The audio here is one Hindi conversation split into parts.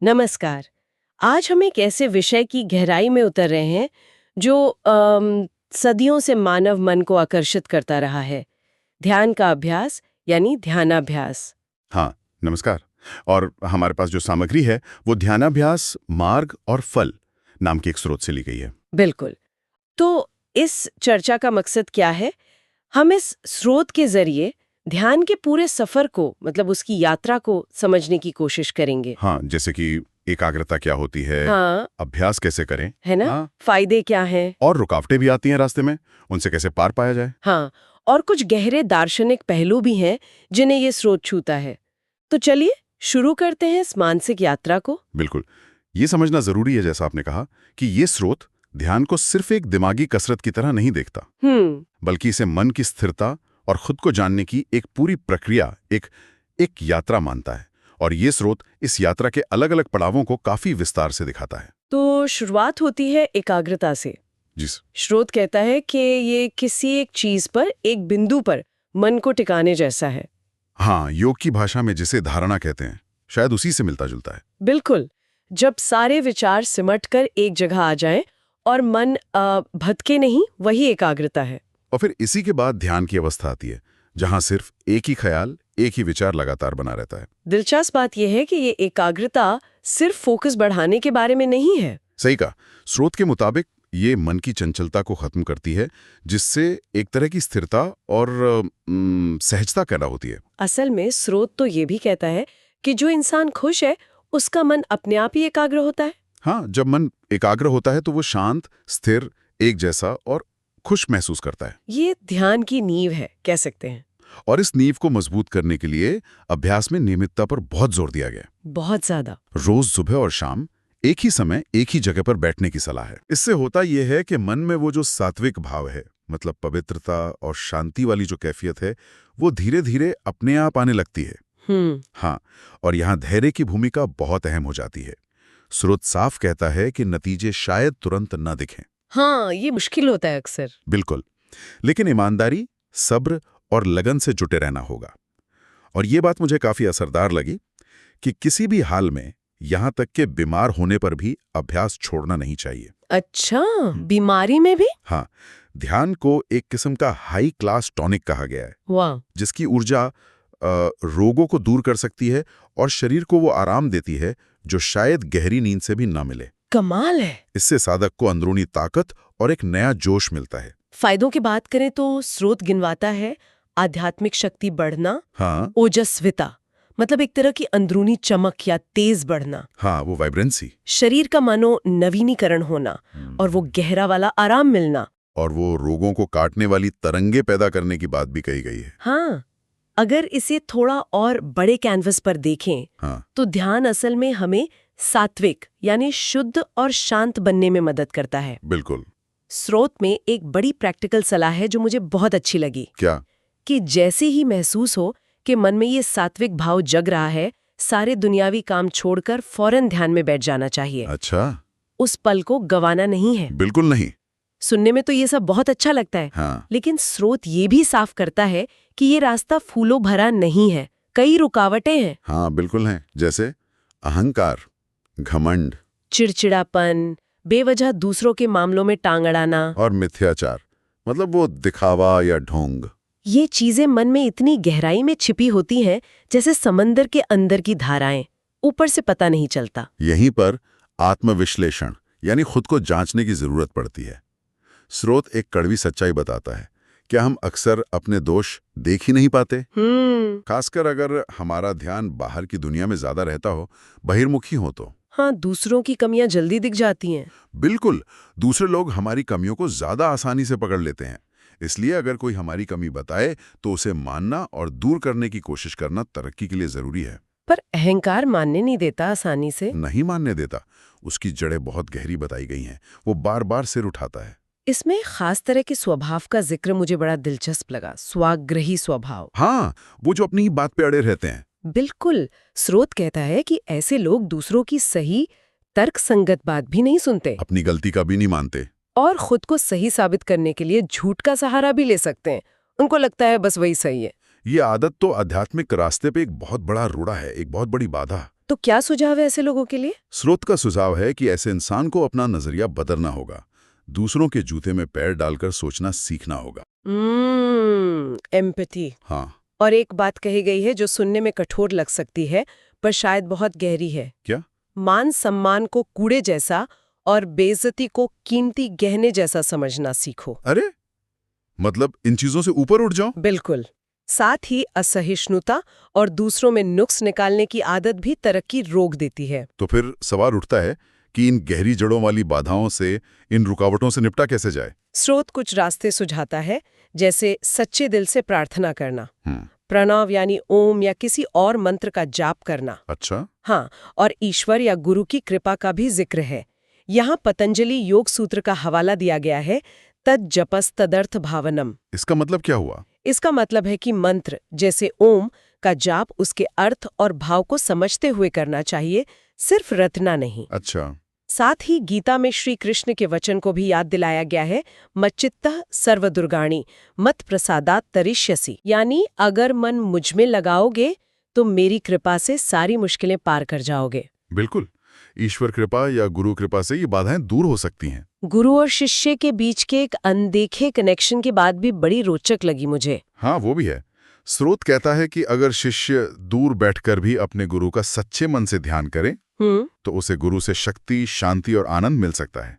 नमस्कार। आज हम एक ऐसे विषय की गहराई में उतर रहे हैं जो सदियों से मानव मन को आकर्षित करता रहा है। ध्यान का अभ्यास यानी ध्यानाभ्यास। हाँ, नमस्कार। और हमारे पास जो सामग्री है वो ध्यानाभ्यास मार्ग और फल नाम के एक स्रोत से ली गई है। बिल्कुल। तो इस चर्चा का मकसद क्या है? हम इस स्रोत के जरिए ध्यान के पूरे सफर को, मतलब उसकी यात्रा को समझने की कोशिश करेंगे। हाँ, जैसे कि एकाग्रता क्या होती है, हाँ, अभ्यास कैसे करें, है ना? हाँ, फायदे क्या हैं? और रुकावटें भी आती हैं रास्ते में, उनसे कैसे पार पाया जाए। हाँ, और कुछ गहरे दार्शनिक पहलू भी हैं जिन्हें ये स्रोत छूता है। तो चलिए शुरू करते हैं इस मानसिक यात्रा को। बिल्कुल, ये समझना जरूरी है जैसा आपने कहा कि ये स्रोत ध्यान को सिर्फ एक दिमागी कसरत की तरह नहीं देखता, बल्कि इसे मन की स्थिरता और खुद को जानने की एक पूरी प्रक्रिया, एक यात्रा मानता है। और ये स्रोत इस यात्रा के अलग अलग पड़ावों को काफी विस्तार से दिखाता है। तो शुरुआत होती है एकाग्रता से। जी। स्रोत कहता है कि ये किसी एक चीज पर, एक बिंदु पर मन को टिकाने जैसा है। हाँ, योग की भाषा में जिसे धारणा कहते हैं, शायद उसी से मिलता जुलता है। बिल्कुल। जब सारे विचार सिमटकर एक जगह आ जाएं और मन भटके नहीं, वही एकाग्रता है। और फिर इसी के बाद ध्यान की अवस्था आती है, जहां सिर्फ एक ही ख्याल, एक ही विचार लगातार बना रहता है। दिलचस्प बात यह है कि ये एकाग्रता सिर्फ फोकस बढ़ाने के बारे में नहीं है। सही कहा। स्रोत के मुताबिक ये मन की चंचलता को खत्म करती है, जिससे एक तरह की स्थिरता और सहजता पैदा होती है। असल में स्रोत तो ये भी कहता है कि जो इंसान खुश है उसका मन अपने आप ही एकाग्र होता है। हाँ, जब मन एकाग्र होता है तो वो शांत, स्थिर, एक जैसा और खुश महसूस करता है। ये ध्यान की नींव है, कह सकते हैं। और इस नींव को मजबूत करने के लिए अभ्यास में नियमितता पर बहुत जोर दिया गया है। बहुत ज्यादा। रोज सुबह और शाम एक ही समय एक ही जगह पर बैठने की सलाह है। इससे होता यह है कि मन में वो जो सात्विक भाव है, मतलब पवित्रता और शांति वाली जो कैफियत है, वो धीरे धीरे अपने आप आने लगती है। हाँ, और यहाँ धैर्य की भूमिका बहुत अहम हो जाती है। स्रोत साफ कहता है कि नतीजे शायद तुरंत न दिखें। हाँ, ये मुश्किल होता है अक्सर। बिल्कुल, लेकिन ईमानदारी, सब्र और लगन से जुटे रहना होगा। और ये बात मुझे काफी असरदार लगी कि किसी भी हाल में, यहां तक के बीमार होने पर भी अभ्यास छोड़ना नहीं चाहिए। अच्छा, बीमारी में भी? हाँ, ध्यान को एक किस्म का हाई क्लास टॉनिक कहा गया है, वाह। जिसकी ऊर्जा रोगों को दूर कर सकती है और शरीर को वो आराम देती है जो शायद गहरी नींद से भी ना मिले। कमाल है। इससे साधक को अंदरूनी ताकत और एक नया जोश मिलता है। फायदों की बात करें तो स्रोत गिनवाता है आध्यात्मिक शक्ति बढ़ना, हाँ, ओजस्विता, मतलब एक तरह की अंदरूनी चमक या तेज बढ़ना। हाँ, वो वाइब्रेंसी। शरीर का मानो नवीनीकरण होना और वो गहरा वाला आराम मिलना। और वो रोगों को काटने वाली तरंगे पैदा करने की बात भी कही गई है। हाँ, अगर इसे थोड़ा और बड़े कैनवस पर देखें, हाँ, तो ध्यान असल में हमें सात्विक यानी शुद्ध और शांत बनने में मदद करता है। बिल्कुल। स्रोत में एक बड़ी प्रैक्टिकल सलाह है जो मुझे बहुत अच्छी लगी। क्या? कि जैसे ही महसूस हो कि मन में ये सात्विक भाव जग रहा है, सारे दुनियावी काम छोड़कर फौरन ध्यान में बैठ जाना चाहिए। अच्छा। उस पल को गंवाना नहीं है। बिल्कुल नहीं। सुनने में तो ये सब बहुत अच्छा लगता है, हाँ, लेकिन स्रोत ये भी साफ करता है कि ये रास्ता फूलों भरा नहीं है, कई रुकावटें हैं। हाँ, बिल्कुल हैं। जैसे अहंकार, घमंड चिड़चिड़ापन, बेवजह दूसरों के मामलों में टांग अड़ाना, और मिथ्याचार, मतलब वो दिखावा या ढोंग। ये चीजें मन में इतनी गहराई में छिपी होती हैं जैसे समंदर के अंदर की धाराएं, ऊपर से पता नहीं चलता। यहीं पर आत्मविश्लेषण यानी खुद को जांचने की जरूरत पड़ती है। स्रोत एक कड़वी सच्चाई बताता है, क्या हम अक्सर अपने दोष देख ही नहीं पाते? खासकर अगर हमारा ध्यान बाहर की दुनिया में ज्यादा रहता हो, बहिर्मुखी हो तो। हाँ, दूसरों की कमियां जल्दी दिख जाती हैं। बिल्कुल, दूसरे लोग हमारी कमियों को ज्यादा आसानी से पकड़ लेते हैं। इसलिए अगर कोई हमारी कमी बताए तो उसे मानना और दूर करने की कोशिश करना तरक्की के लिए जरूरी है। पर अहंकार मानने नहीं देता आसानी से। नहीं मानने देता। उसकी जड़ें बहुत गहरी बताई गई हैं। वो बार बार सिर उठाता है। इसमें खास तरह के स्वभाव का जिक्र मुझे बड़ा दिलचस्प लगा, स्वाग्रही स्वभाव। हाँ, वो जो अपनी ही बात पे अड़े रहते हैं। बिल्कुल। स्रोत कहता है कि ऐसे लोग दूसरों की सही तर्क संगत बात भी नहीं सुनते, अपनी गलती का भी नहीं मानते। और खुद को सही साबित करने के लिए झूठ का सहारा भी ले सकते हैं। उनको लगता है बस वही सही है। ये आदत तो आध्यात्मिक रास्ते पे एक बहुत बड़ा रोड़ा है, एक बहुत बड़ी बाधा। तो क्या सुझाव है ऐसे लोगों के लिए? स्रोत का सुझाव है कि ऐसे इंसान को अपना नजरिया बदलना होगा, दूसरों के जूते में पैर डालकर सोचना सीखना होगा। एम्पैथी। हाँ। और एक बात कही गई है जो सुनने में कठोर लग सकती है, पर शायद बहुत गहरी है। क्या? मान सम्मान को कूड़े जैसा और बेइज्जती को कीमती गहने जैसा समझना सीखो। अरे मतलब इन चीजों से ऊपर उठ जाओ। बिल्कुल। साथ ही असहिष्णुता और दूसरों में नुक्स निकालने की आदत भी तरक्की रोक देती है। तो फिर सवाल उठता है कि इन गहरी जड़ों वाली बाधाओं से, इन रुकावटों से निपटा कैसे जाए? स्रोत कुछ रास्ते सुझाता है, जैसे सच्चे दिल से प्रार्थना करना, प्रणव यानी ओम या किसी और मंत्र का जाप करना। अच्छा। हाँ, और ईश्वर या गुरु की कृपा का भी जिक्र है। यहाँ पतंजलि योग सूत्र का हवाला दिया गया है, तद जपस तदर्थ भावनम। इसका मतलब क्या हुआ? इसका मतलब है कि मंत्र जैसे ओम का जाप उसके अर्थ और भाव को समझते हुए करना चाहिए, सिर्फ रटना नहीं। अच्छा। साथ ही गीता में श्री कृष्ण के वचन को भी याद दिलाया गया है, मच्चित्तः सर्वदुर्गाणि मत प्रसादात तरिष्यसि, यानी अगर मन मुझमें लगाओगे तो मेरी कृपा से सारी मुश्किलें पार कर जाओगे। बिल्कुल, ईश्वर कृपा या गुरु कृपा से ये बाधाएं दूर हो सकती हैं। गुरु और शिष्य के बीच के एक अनदेखे कनेक्शन की बात भी बड़ी रोचक लगी मुझे। हाँ, वो भी है। स्रोत कहता है कि अगर शिष्य दूर बैठकर भी अपने गुरु का सच्चे मन से ध्यान करे तो उसे गुरु से शक्ति, शांति और आनंद मिल सकता है।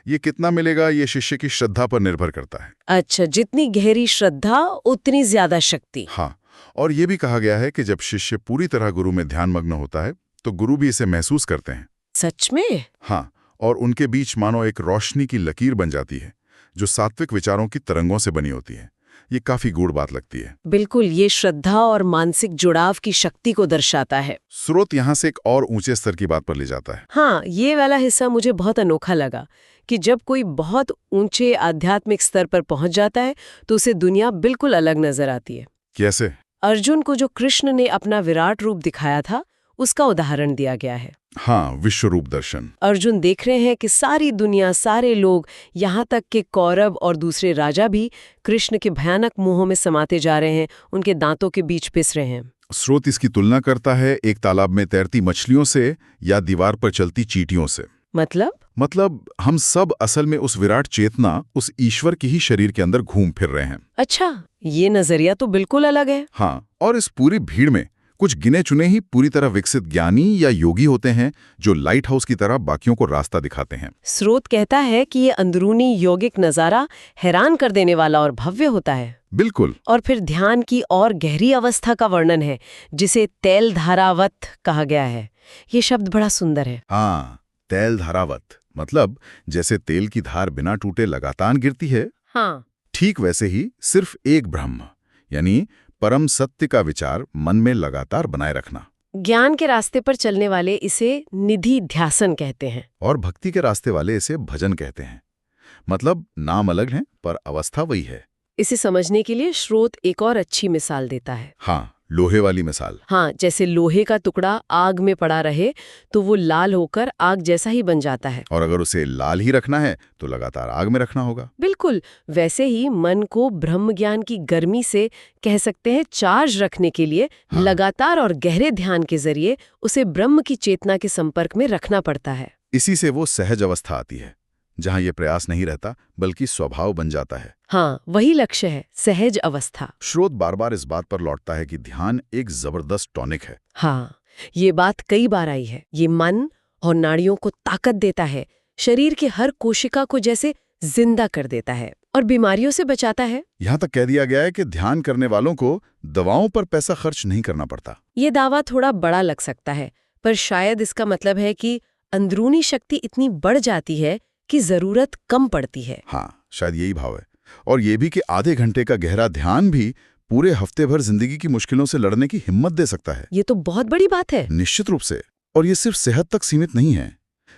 ये कितना मिलेगा, ये शिष्य की श्रद्धा पर निर्भर करता है। अच्छा, जितनी गहरी श्रद्धा उतनी ज्यादा शक्ति। हाँ, और ये भी कहा गया है कि जब शिष्य पूरी तरह गुरु में ध्यानमग्न होता है तो गुरु भी इसे महसूस करते हैं। सच में? हाँ, और उनके बीच मानो एक रोशनी की लकीर बन जाती है जो सात्विक विचारों की तरंगों से बनी होती है। ये काफी गूढ़ बात लगती है। बिल्कुल, ये श्रद्धा और मानसिक जुड़ाव की शक्ति को दर्शाता है। स्रोत यहाँ से एक और ऊंचे स्तर की बात पर ले जाता है। हाँ, ये वाला हिस्सा मुझे बहुत अनोखा लगा कि जब कोई बहुत ऊंचे आध्यात्मिक स्तर पर पहुंच जाता है तो उसे दुनिया बिल्कुल अलग नजर आती है। कैसे? अर्जुन को जो कृष्ण ने अपना विराट रूप दिखाया था, उसका उदाहरण दिया गया है। हाँ, विश्वरूप दर्शन। अर्जुन देख रहे हैं कि सारी दुनिया, सारे लोग, यहाँ तक कि कौरव और दूसरे राजा भी कृष्ण के भयानक मुंहों में समाते जा रहे हैं, उनके दांतों के बीच पिस रहे हैं। स्रोत इसकी तुलना करता है एक तालाब में तैरती मछलियों से या दीवार पर चलती चींटियों से। मतलब हम सब असल में उस विराट चेतना, उस ईश्वर के ही शरीर के अंदर घूम फिर रहे हैं। अच्छा, ये नजरिया तो बिल्कुल अलग है। हाँ, और इस पूरी भीड़ में कुछ गिने चुने ही पूरी तरह विकसित ज्ञानी या योगी होते हैं जो लाइट हाउस की तरह बाकियों को रास्ता दिखाते हैं। स्रोत कहता है कि ये अंदरूनी यौगिक नजारा हैरान कर देने वाला और भव्य होता है। बिल्कुल। और फिर ध्यान की और गहरी अवस्था का वर्णन है, जिसे तैल धारावत कहा गया है। ये शब्द बड़ा सुंदर है। हाँ, तैल धारावत मतलब जैसे तेल की धार बिना टूटे लगातार गिरती है। हाँ, ठीक वैसे ही सिर्फ एक ब्रह्म यानी परम सत्य का विचार मन में लगातार बनाए रखना। ज्ञान के रास्ते पर चलने वाले इसे निधि ध्यासन कहते हैं और भक्ति के रास्ते वाले इसे भजन कहते हैं। मतलब नाम अलग है पर अवस्था वही है। इसे समझने के लिए स्रोत एक और अच्छी मिसाल देता है। हाँ, लोहे वाली मिसाल। हाँ, जैसे लोहे का टुकड़ा आग में पड़ा रहे तो वो लाल होकर आग जैसा ही बन जाता है, और अगर उसे लाल ही रखना है तो लगातार आग में रखना होगा। बिल्कुल वैसे ही मन को ब्रह्म ज्ञान की गर्मी से, कह सकते हैं, चार्ज रखने के लिए लगातार और गहरे ध्यान के जरिए उसे ब्रह्म की चेतना के संपर्क में रखना पड़ता है। इसी से वो सहज अवस्था आती है जहां ये प्रयास नहीं रहता बल्कि स्वभाव बन जाता है। हाँ, वही लक्ष्य है, सहज अवस्था। स्रोत बार बार इस बात पर लौटता है कि ध्यान एक जबरदस्त टॉनिक है। हाँ, ये बात कई बार आई है। ये मन और नाड़ियों को ताकत देता है, शरीर की हर कोशिका को जैसे जिंदा कर देता है और बीमारियों से बचाता है। यहाँ तक कह दिया गया है कि ध्यान करने वालों को दवाओं पर पैसा खर्च नहीं करना पड़ता। ये दावा थोड़ा बड़ा लग सकता है, पर शायद इसका मतलब है कि अंदरूनी शक्ति इतनी बढ़ जाती है कि जरूरत कम पड़ती है। हाँ, शायद यही भाव है। और ये भी कि आधे घंटे का गहरा ध्यान भी पूरे हफ्ते भर जिंदगी की मुश्किलों से लड़ने की हिम्मत दे सकता है। ये तो बहुत बड़ी बात है। निश्चित रूप से। और ये सिर्फ सेहत तक सीमित नहीं है,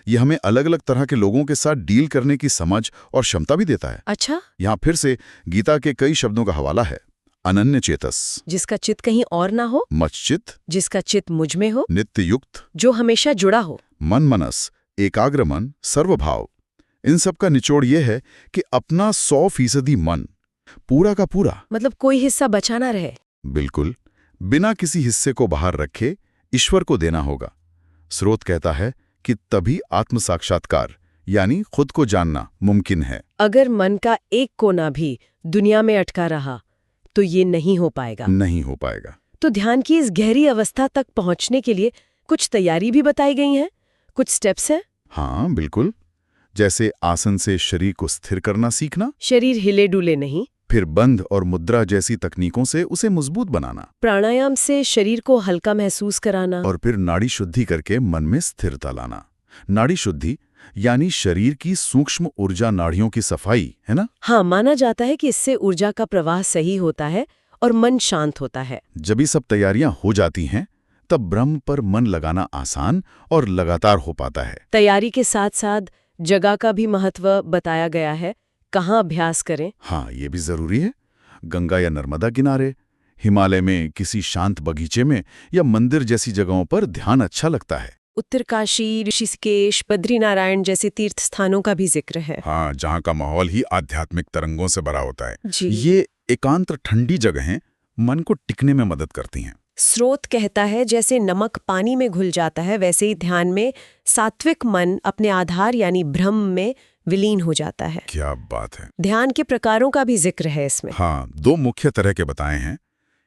ये हमें अलग अलग तरह के लोगों के साथ डील करने की समझ और क्षमता भी देता है। अच्छा, यहाँ फिर से गीता के कई शब्दों का हवाला है। अनन्य चेतस, जिसका चित्त कहीं और ना हो, मच्चित, जिसका चित्त मुझ में हो, नित्य युक्त, जो हमेशा जुड़ा हो, मन मनस, एकाग्र मन, सर्वभाव। इन सब का निचोड़ ये है कि अपना 100% मन पूरा का पूरा, मतलब कोई हिस्सा बचा ना रहे। बिल्कुल बिना किसी हिस्से को बाहर रखे ईश्वर को देना होगा। स्रोत कहता है कि तभी आत्म साक्षात्कार यानी खुद को जानना मुमकिन है। अगर मन का एक कोना भी दुनिया में अटका रहा तो ये नहीं हो पाएगा। नहीं हो पाएगा। तो ध्यान की इस गहरी अवस्था तक पहुंचने के लिए कुछ तैयारी भी बताई गई है, कुछ स्टेप्स हैं। हाँ बिल्कुल, जैसे आसन से शरीर को स्थिर करना सीखना, शरीर हिले डुले नहीं। फिर बंध और मुद्रा जैसी तकनीकों से उसे मजबूत बनाना, प्राणायाम से शरीर को हल्का महसूस कराना, और फिर नाड़ी शुद्धि करके मन में स्थिरता लाना। नाड़ी शुद्धि यानी शरीर की सूक्ष्म ऊर्जा नाड़ियों की सफाई, है ना? हाँ, माना जाता है कि इससे ऊर्जा का प्रवाह सही होता है और मन शांत होता है। जब ये सब तैयारियां हो जाती हैं तब ब्रह्म पर मन लगाना आसान और लगातार हो पाता है। तैयारी के साथ साथ जगह का भी महत्व बताया गया है। कहाँ अभ्यास करें? हाँ, ये भी जरूरी है। गंगा या नर्मदा किनारे, हिमालय में किसी शांत बगीचे में या मंदिर जैसी जगहों पर ध्यान अच्छा लगता है। उत्तरकाशी, ऋषिकेश, बद्रीनारायण जैसे तीर्थ स्थानों का भी जिक्र है। हाँ, जहाँ का माहौल ही आध्यात्मिक तरंगों से भरा होता है। जी। ये एकांत ठंडी जगहें मन को टिकने में मदद करती हैं। स्रोत कहता है जैसे नमक पानी में घुल जाता है, वैसे ही ध्यान में सात्विक मन अपने आधार यानी ब्रह्म में विलीन हो जाता है। क्या बात है। ध्यान के प्रकारों का भी जिक्र है इसमें। हाँ, 2 मुख्य तरह के बताए हैं।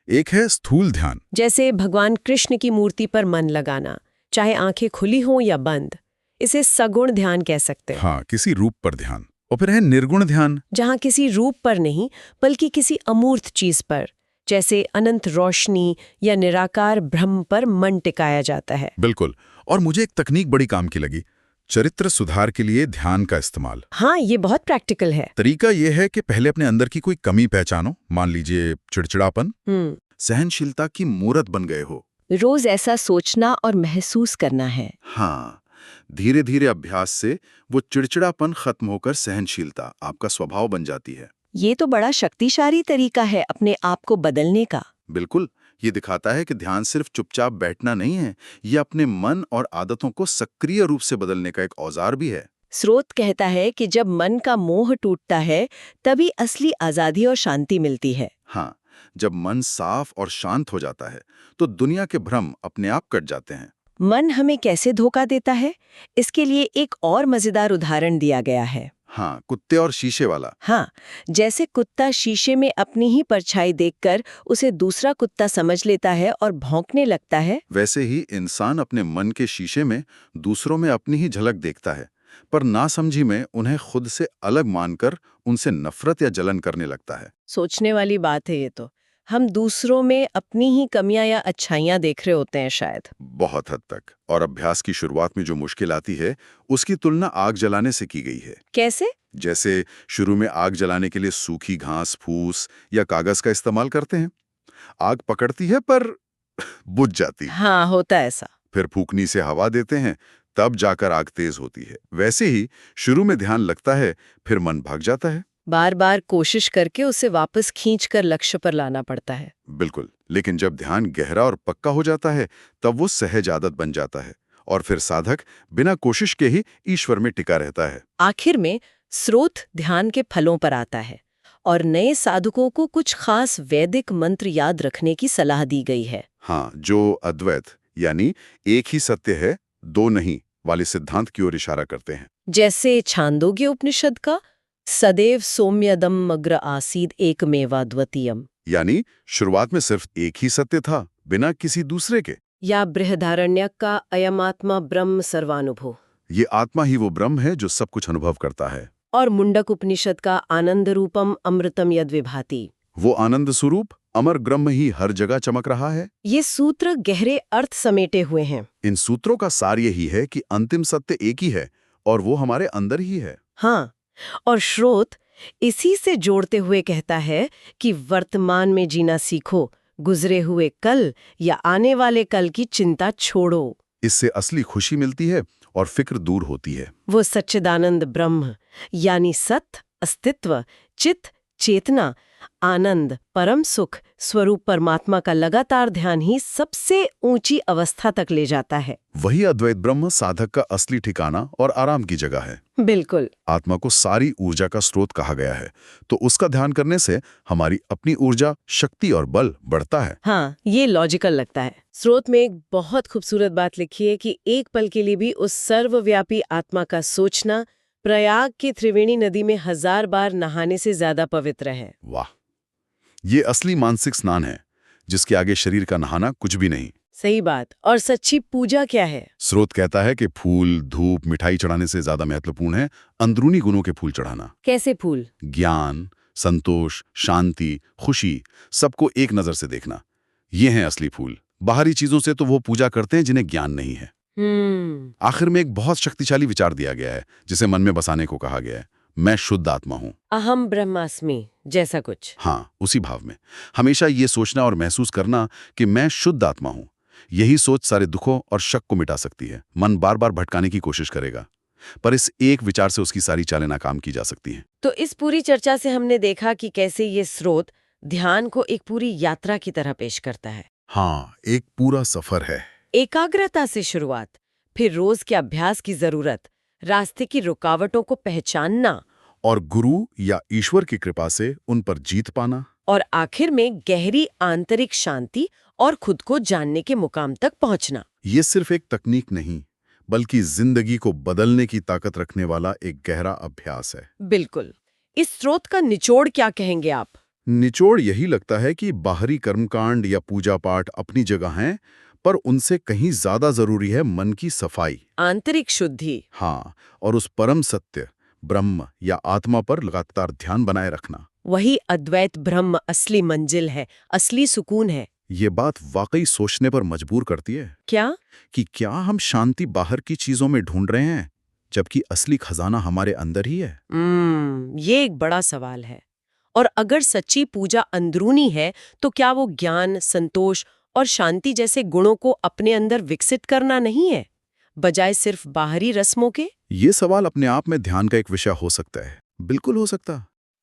एक है स्थूल ध्यान, जैसे भगवान कृष्ण की मूर्ति पर मन लगाना, चाहे आंखें खुली हों या बंद। इसे सगुण ध्यान कह सकते हैं। हाँ, किसी रूप पर ध्यान। और फिर है निर्गुण ध्यान, जहां किसी रूप पर नहीं बल्कि किसी अमूर्त चीज पर, जैसे अनंत रोशनी या निराकार ब्रह्म पर मन टिकाया जाता है। बिल्कुल। और मुझे एक तकनीक बड़ी काम की लगी, चरित्र सुधार के लिए ध्यान का इस्तेमाल। हाँ, ये बहुत प्रैक्टिकल है। तरीका यह है कि पहले अपने अंदर की कोई कमी पहचानो, मान लीजिए चिड़चिड़ापन, सहनशीलता की मूर्त बन गए हो। रोज ऐसा सोचना और महसूस करना है। हाँ, धीरे धीरे अभ्यास से वो चिड़चिड़ापन खत्म होकर सहनशीलता आपका स्वभाव बन जाती है। ये तो बड़ा शक्तिशाली तरीका है अपने आप को बदलने का। बिल्कुल, ये दिखाता है कि ध्यान सिर्फ चुपचाप बैठना नहीं है, ये अपने मन और आदतों को सक्रिय रूप से बदलने का एक औजार भी है। स्रोत कहता है कि जब मन का मोह टूटता है तभी असली आजादी और शांति मिलती है। हाँ, जब मन साफ और शांत हो जाता है तो दुनिया के भ्रम अपने आप कट जाते हैं। मन हमें कैसे धोखा देता है, इसके लिए एक और मजेदार उदाहरण दिया गया है। हाँ, कुत्ते और शीशे वाला। हाँ, जैसे कुत्ता शीशे में अपनी ही परछाई देखकर उसे दूसरा कुत्ता समझ लेता है और भौंकने लगता है, वैसे ही इंसान अपने मन के शीशे में दूसरों में अपनी ही झलक देखता है, पर नासमझी में उन्हें खुद से अलग मानकर उनसे नफरत या जलन करने लगता है। सोचने वाली बात है ये तो। हम दूसरों में अपनी ही कमियां या अच्छाइयां देख रहे होते हैं शायद। बहुत हद तक। और अभ्यास की शुरुआत में जो मुश्किल आती है उसकी तुलना आग जलाने से की गई है। कैसे? जैसे शुरू में आग जलाने के लिए सूखी घास, फूस या कागज का इस्तेमाल करते हैं। आग पकड़ती है पर बुझ जाती है। हाँ, होता है ऐसा। फिर फूकनी से हवा देते हैं, तब जाकर आग तेज होती है। वैसे ही शुरू में ध्यान लगता है, फिर मन भाग जाता है। बार बार कोशिश करके उसे वापस खींचकर लक्ष्य पर लाना पड़ता है। बिल्कुल, लेकिन जब ध्यान गहरा और पक्का हो जाता है तब वो सहज आदत बन जाता है और फिर साधक बिना कोशिश के ही ईश्वर में टिका रहता है। आखिर में स्रोत ध्यान के फलों पर आता है और नए साधकों को कुछ खास वैदिक मंत्र याद रखने की सलाह दी गई है। हाँ, जो अद्वैत यानी एक ही सत्य है, दो नहीं वाले सिद्धांत की ओर इशारा करते हैं। जैसे छांदोग्य उपनिषद का सदैव सौम्यदम अग्र आसीद एकमेवाद्वितीयम, यानी शुरुआत में सिर्फ एक ही सत्य था बिना किसी दूसरे के। या बृहदारण्यक का अयमात्मा ब्रह्म सर्वानुभव, ये आत्मा ही वो ब्रह्म है जो सब कुछ अनुभव करता है। और मुंडक उपनिषद का आनंद रूपम अमृतम यद विभाति, वो आनंद स्वरूप अमर ब्रह्म ही हर जगह चमक रहा है। ये सूत्र गहरे अर्थ समेटे हुए हैं। इन सूत्रों का सार यही है कि अंतिम सत्य एक ही है और वो हमारे अंदर ही है। हाँ, और स्रोत इसी से जोड़ते हुए कहता है कि वर्तमान में जीना सीखो, गुजरे हुए कल या आने वाले कल की चिंता छोड़ो। इससे असली खुशी मिलती है और फिक्र दूर होती है। वो सच्चिदानंद ब्रह्म यानी सत्य, अस्तित्व, चित्त, चेतना, आनंद, परम सुख स्वरूप परमात्मा का लगातार ध्यान ही सबसे ऊंची अवस्था तक ले जाता है। वही अद्वैत ब्रह्म साधक का असली ठिकाना और आराम की जगह है। बिल्कुल। आत्मा को सारी ऊर्जा का स्रोत कहा गया है, तो उसका ध्यान करने से हमारी अपनी ऊर्जा, शक्ति और बल बढ़ता है। हाँ, ये लॉजिकल लगता है। स्रोत में एक बहुत खूबसूरत बात लिखी है कि एक पल के लिए भी उस सर्वव्यापी आत्मा का सोचना प्रयाग की त्रिवेणी नदी में 1000 बार नहाने से ज्यादा पवित्र है। वाह, ये असली मानसिक स्नान है, जिसके आगे शरीर का नहाना कुछ भी नहीं। सही बात। और सच्ची पूजा क्या है? स्रोत कहता है कि फूल, धूप, मिठाई चढ़ाने से ज्यादा महत्वपूर्ण है अंदरूनी गुणों के फूल चढ़ाना। कैसे फूल? ज्ञान, संतोष, शांति, खुशी, सबको एक नजर से देखना, ये हैं असली फूल। बाहरी चीजों से तो वो पूजा करते हैं जिन्हें ज्ञान नहीं है। आखिर में एक बहुत शक्तिशाली विचार दिया गया है जिसे मन में बसाने को कहा गया है, मैं शुद्ध आत्मा हूं। अहम ब्रह्मास्मि जैसा कुछ। हाँ, उसी भाव में हमेशा ये सोचना और महसूस करना कि मैं शुद्ध आत्मा हूं, यही सोच सारे दुखों और शक को मिटा सकती है। मन बार बार भटकाने की कोशिश करेगा, पर इस एक विचार से उसकी सारी चालें नाकाम की जा सकती हैं। तो इस पूरी चर्चा से हमने देखा कि कैसे ये स्रोत ध्यान को एक पूरी यात्रा की तरह पेश करता है। हाँ, एक पूरा सफर है। एकाग्रता से शुरुआत, फिर रोज के अभ्यास की जरूरत, रास्ते की रुकावटों को पहचानना, और गुरु या ईश्वर की कृपा से उन पर जीत पाना, और आखिर में गहरी आंतरिक शांति और खुद को जानने के मुकाम तक पहुंचना। ये सिर्फ एक तकनीक नहीं, बल्कि जिंदगी को बदलने की ताकत रखने वाला एक गहरा अभ्यास है। बिल्कुल। इस स्रोत का निचोड़ क्या कहेंगे आप? निचोड़ यही लगता है कि बाहरी कर्मकांड या पूजा पाठ अपनी जगह हैं, पर उनसे कहीं ज्यादा जरूरी है मन की सफाई, आंतरिक शुद्धि। हाँ, और उस परम सत्य, ब्रह्म या आत्मा पर लगातार ध्यान बनाए रखना। वही अद्वैत ब्रह्म असली मंजिल है, असली सुकून है। ये बात वाकई सोचने पर मजबूर करती है क्या? कि क्या हम शांति बाहर की चीजों में ढूंढ रहे हैं, जबकि असली खजाना हमारे अंदर ही है। ये एक बड़ा सवाल है। और अगर सच्ची पूजा अंदरूनी है, तो क्या वो ज्ञान, संतोष और शांति जैसे गुणों को अपने अंदर विकसित करना नहीं है, बजाय सिर्फ बाहरी रस्मों के? ये सवाल अपने आप में ध्यान का एक विषय हो सकता है, बिल्कुल हो सकता।